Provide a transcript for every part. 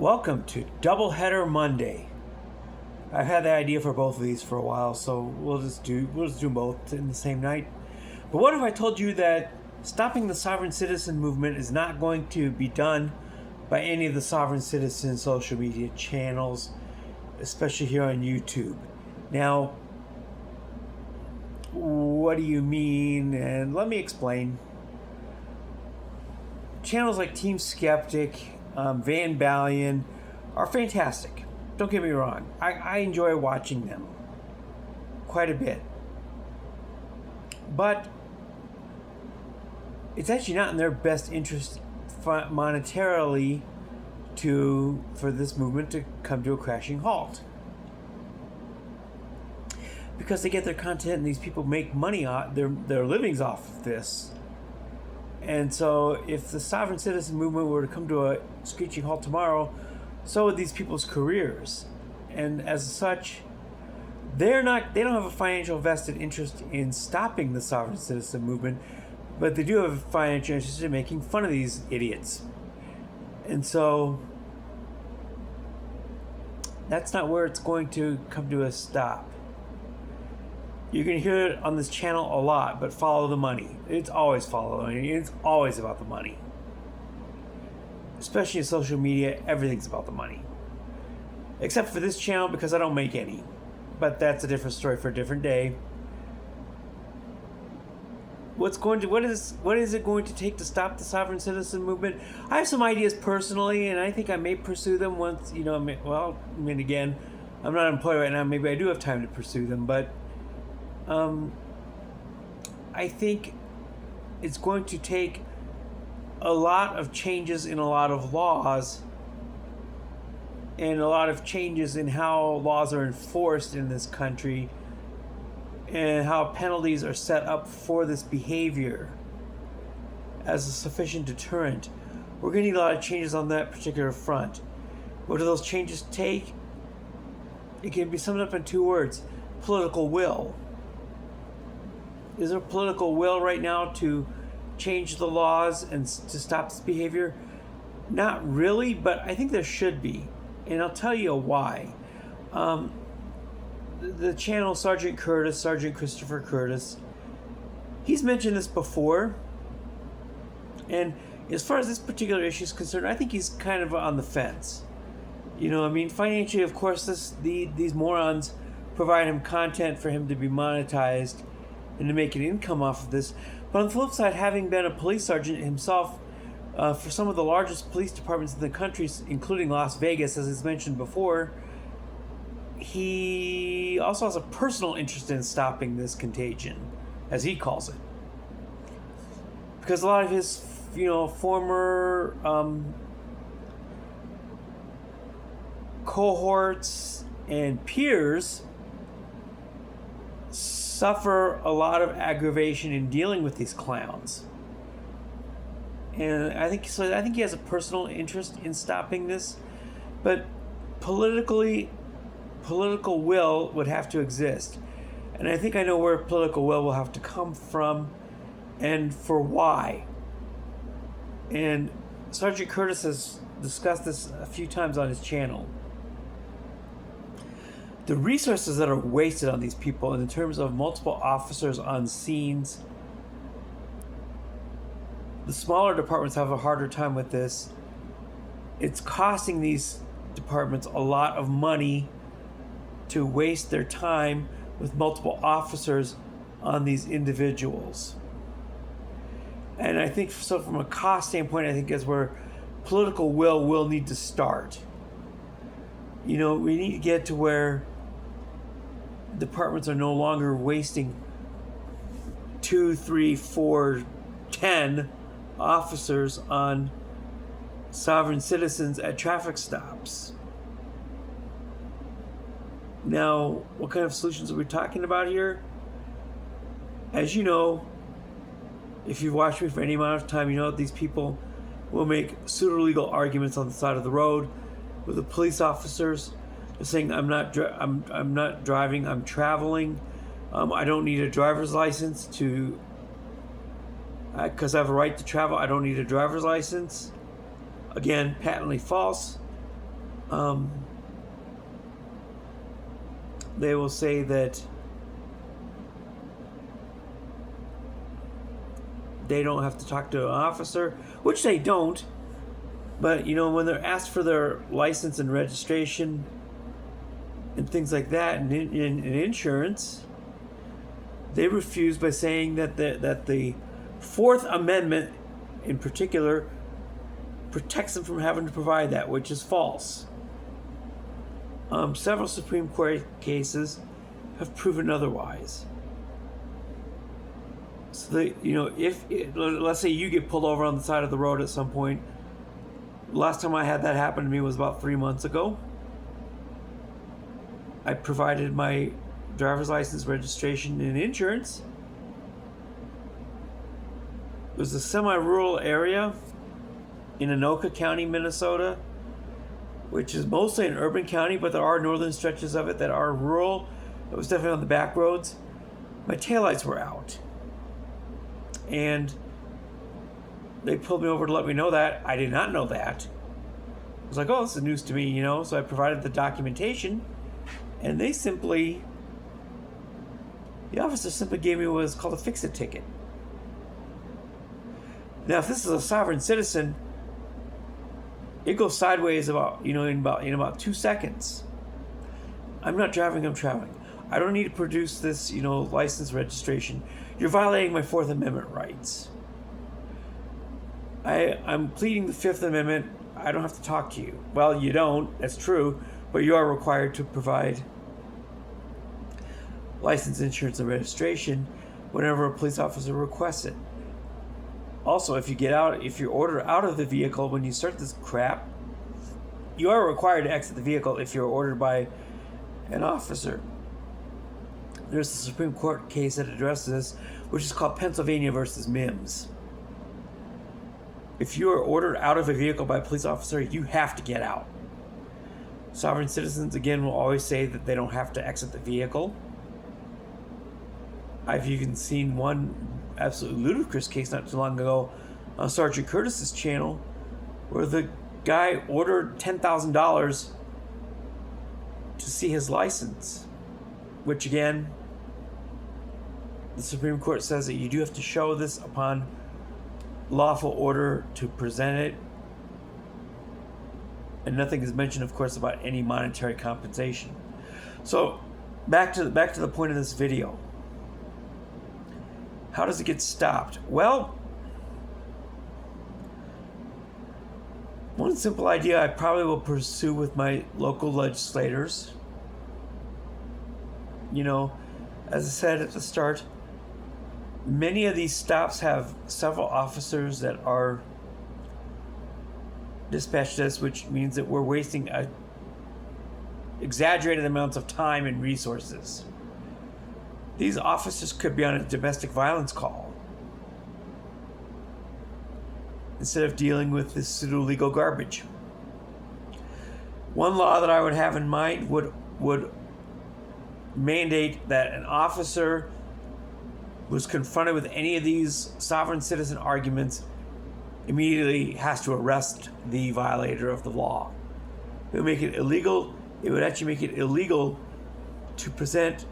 Welcome to Doubleheader Monday. I've had the idea for both of these for a while, so we'll just do both in the same night. But what if I told you that stopping the sovereign citizen movement is not going to be done by any of the sovereign citizen social media channels, especially here on YouTube? Now, what do you mean? And let me explain. Channels like Team Skeptic, Van Balian are fantastic. Don't get me wrong. I enjoy watching them quite a bit. But it's actually not in their best interest monetarily for this movement to come to a crashing halt. Because they get their content and these people make money off their livings off of this. And so if the sovereign citizen movement were to come to a screeching halt tomorrow, so would these people's careers. And as such, they don't have a financial vested interest in stopping the sovereign citizen movement, but they do have a financial interest in making fun of these idiots. And so that's not where it's going to come to a stop. You're going to hear it on this channel a lot, but follow the money. It's always follow the money. It's always about the money. Especially in social media, everything's about the money. Except for this channel, because I don't make any. But that's a different story for a different day. What is it going to take to stop the sovereign citizen movement? I have some ideas personally, and I think I may pursue them once, again, I'm not employed right now. Maybe I do have time to pursue them, but I think it's going to take a lot of changes in a lot of laws and a lot of changes in how laws are enforced in this country and how penalties are set up for this behavior as a sufficient deterrent. We're going to need a lot of changes on that particular front. What do those changes take? It can be summed up in two words: political will. Is there political will right now to change the laws and to stop this behavior? Not really, but I think there should be. And I'll tell you why. The channel Sergeant Christopher Curtis, he's mentioned this before. And as far as this particular issue is concerned, I think he's kind of on the fence. Financially, of course, these morons provide him content for him to be monetized and to make an income off of this. But on the flip side, having been a police sergeant himself for some of the largest police departments in the country, including Las Vegas, as is mentioned before, he also has a personal interest in stopping this contagion, as he calls it. Because a lot of his, former cohorts and peers suffer a lot of aggravation in dealing with these clowns. And I think he has a personal interest in stopping this, but political will would have to exist. And I think I know where political will have to come from and for why. And Sergeant Curtis has discussed this a few times on his channel. The resources that are wasted on these people in terms of multiple officers on scenes. The smaller departments have a harder time with this. It's costing these departments a lot of money to waste their time with multiple officers on these individuals. And I think so from a cost standpoint, I think that's where political will need to start. We need to get to where departments are no longer wasting 2, 3, 4, 10 officers on sovereign citizens at traffic stops. Now, what kind of solutions are we talking about here? As you know, if you've watched me for any amount of time, you know that these people will make pseudo-legal arguments on the side of the road with the police officers. They're saying, I'm not driving, I'm traveling. I don't need a driver's license because I have a right to travel. I don't need a driver's license. Again, patently false. They will say that they don't have to talk to an officer, which they don't. But, when they're asked for their license and registration and things like that, and insurance, they refuse by saying that the Fourth Amendment, in particular, protects them from having to provide that, which is false. Several Supreme Court cases have proven otherwise. So if let's say you get pulled over on the side of the road at some point. Last time I had that happen to me was about 3 months ago. I provided my driver's license, registration, and insurance. It was a semi-rural area in Anoka County, Minnesota, which is mostly an urban county, but there are northern stretches of it that are rural. It was definitely on the back roads. My taillights were out. And they pulled me over to let me know that. I did not know that. I was like, oh, this is news to me, So I provided the documentation. And the officer simply gave me what was called a fix-it ticket. Now, if this is a sovereign citizen, it goes sideways in about 2 seconds. I'm not driving, I'm traveling. I don't need to produce this, license, registration. You're violating my Fourth Amendment rights. I'm pleading the Fifth Amendment. I don't have to talk to you. Well, you don't. That's true. But you are required to provide license, insurance, and registration whenever a police officer requests it. Also, if you're ordered out of the vehicle when you start this crap, you are required to exit the vehicle if you're ordered by an officer. There's a Supreme Court case that addresses this, which is called Pennsylvania versus Mims. If you are ordered out of a vehicle by a police officer, you have to get out. Sovereign citizens, again, will always say that they don't have to exit the vehicle. I've even seen one absolutely ludicrous case not too long ago on Sergeant Curtis's channel where the guy ordered $10,000 to see his license, which again, the Supreme Court says that you do have to show this upon lawful order to present it, and nothing is mentioned, of course, about any monetary compensation. So back to the point of this video. How does it get stopped? Well, one simple idea I probably will pursue with my local legislators. As I said at the start, many of these stops have several officers that are dispatched us, which means that we're wasting exaggerated amounts of time and resources. These officers could be on a domestic violence call instead of dealing with this pseudo-legal garbage. One law that I would have in mind would mandate that an officer who's confronted with any of these sovereign citizen arguments immediately has to arrest the violator of the law. It would make it illegal. It would actually make it illegal to present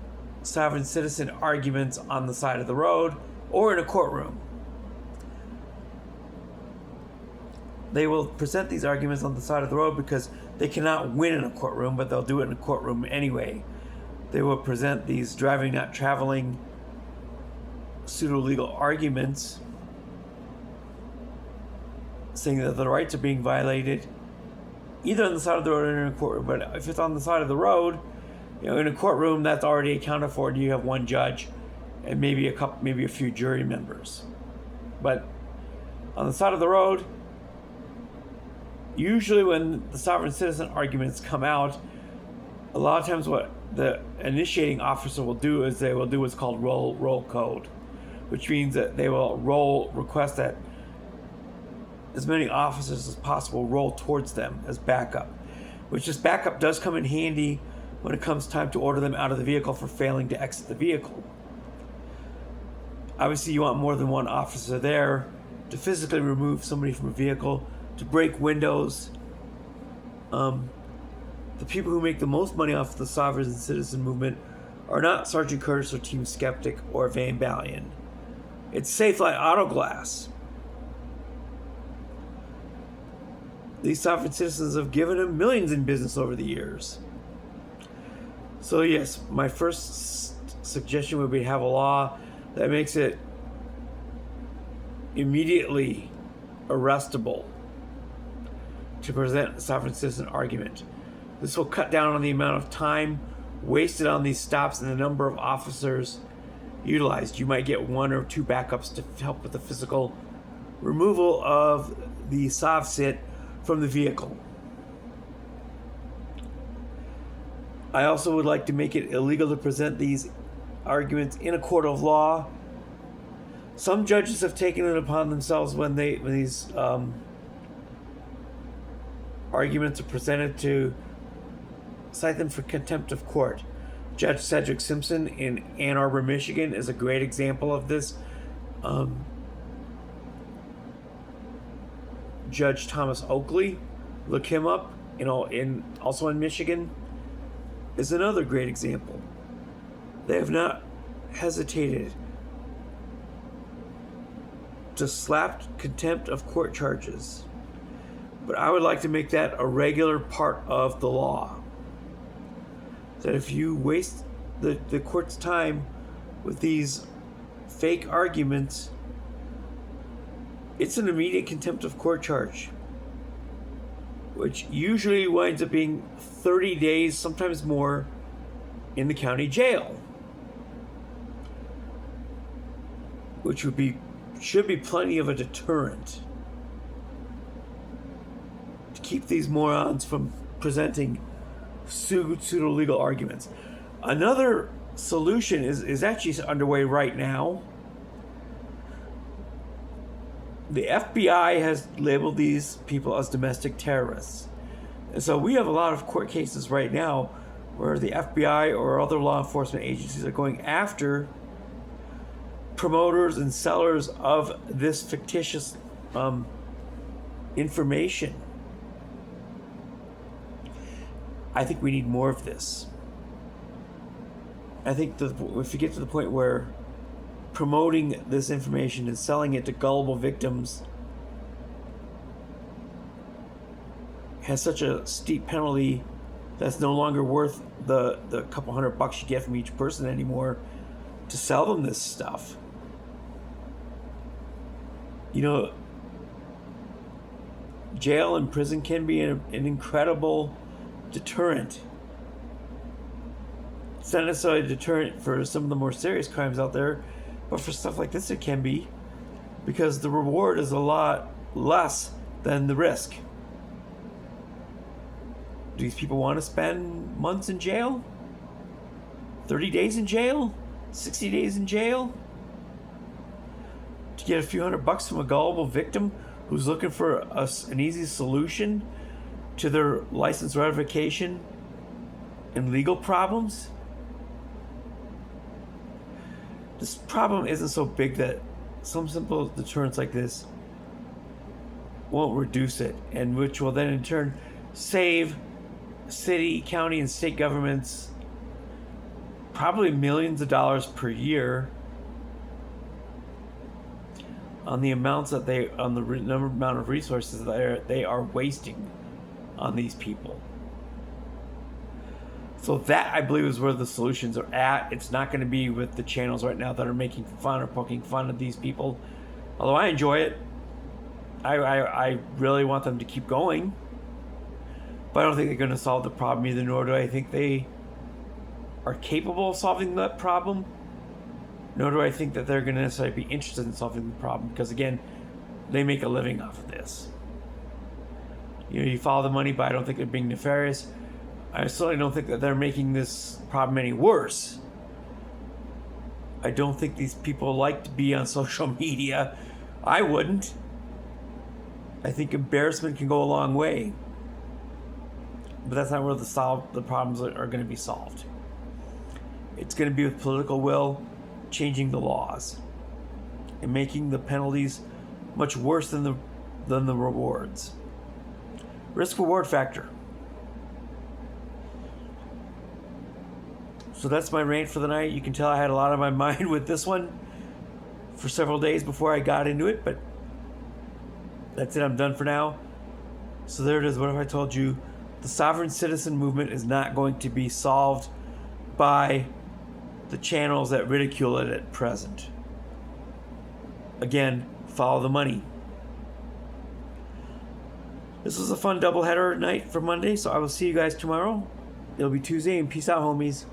sovereign citizen arguments on the side of the road or in a courtroom. They will present these arguments on the side of the road because they cannot win in a courtroom, but they'll do it in a courtroom anyway. They will present these driving, not traveling pseudo-legal arguments saying that the rights are being violated either on the side of the road or in a courtroom. But if it's on the side of the road, in a courtroom, that's already accounted for, and you have one judge and maybe a few jury members. But on the side of the road, usually when the sovereign citizen arguments come out, a lot of times what the initiating officer will do is they will do what's called roll code, which means that they will request that as many officers as possible roll towards them as backup, which this backup does come in handy when it comes time to order them out of the vehicle for failing to exit the vehicle. Obviously, you want more than one officer there to physically remove somebody from a vehicle, to break windows, the people who make the most money off the sovereign citizen movement are not Sergeant Curtis or Team Skeptic or Van Balian. It's Safelite Auto Glass. These sovereign citizens have given him millions in business over the years. So yes, my first suggestion would be to have a law that makes it immediately arrestable to present a sovereign citizen argument. This will cut down on the amount of time wasted on these stops and the number of officers utilized. You might get 1 or 2 backups to help with the physical removal of the SovCit from the vehicle. I also would like to make it illegal to present these arguments in a court of law. Some judges have taken it upon themselves when these arguments are presented to cite them for contempt of court. Judge Cedric Simpson in Ann Arbor, Michigan is a great example of this. Judge Thomas Oakley, look him up, also in Michigan, is another great example. They have not hesitated to slap contempt of court charges. But I would like to make that a regular part of the law. That if you waste the court's time with these fake arguments, it's an immediate contempt of court charge, which usually winds up being 30 days, sometimes more, in the county jail, which should be plenty of a deterrent to keep these morons from presenting pseudo-legal arguments. Another solution is actually underway right now. The FBI has labeled these people as domestic terrorists. And so we have a lot of court cases right now where the FBI or other law enforcement agencies are going after promoters and sellers of this fictitious information. I think we need more of this. I think if you get to the point where promoting this information and selling it to gullible victims has such a steep penalty that's no longer worth the couple $100 you get from each person anymore to sell them this stuff. Jail and prison can be an incredible deterrent. It's not necessarily a deterrent for some of the more serious crimes out there, but for stuff like this it can be, because the reward is a lot less than the risk. Do these people want to spend months in jail? 30 days in jail? 60 days in jail? To get a few $100 from a gullible victim who's looking for an easy solution to their license ratification and legal problems? This problem isn't so big that some simple deterrents like this won't reduce it, and which will then in turn save city, county, and state governments probably millions of dollars per year on the amount of resources that they are wasting on these people. So that, I believe, is where the solutions are at. It's not going to be with the channels right now that are making fun or poking fun at these people. Although I enjoy it. I really want them to keep going. But I don't think they're going to solve the problem either, nor do I think they are capable of solving that problem. Nor do I think that they're going to necessarily be interested in solving the problem. Because again, they make a living off of this. You follow the money, but I don't think they're being nefarious. I certainly don't think that they're making this problem any worse. I don't think these people like to be on social media. I wouldn't. I think embarrassment can go a long way. But that's not where the problems are going to be solved. It's going to be with political will, changing the laws, and making the penalties much worse than the rewards. Risk-reward factor. So that's my rant for the night. You can tell I had a lot on my mind with this one for several days before I got into it, but that's it. I'm done for now. So there it is. What have I told you? The sovereign citizen movement is not going to be solved by the channels that ridicule it at present. Again, follow the money. This was a fun doubleheader night for Monday, so I will see you guys tomorrow. It'll be Tuesday, and peace out, homies.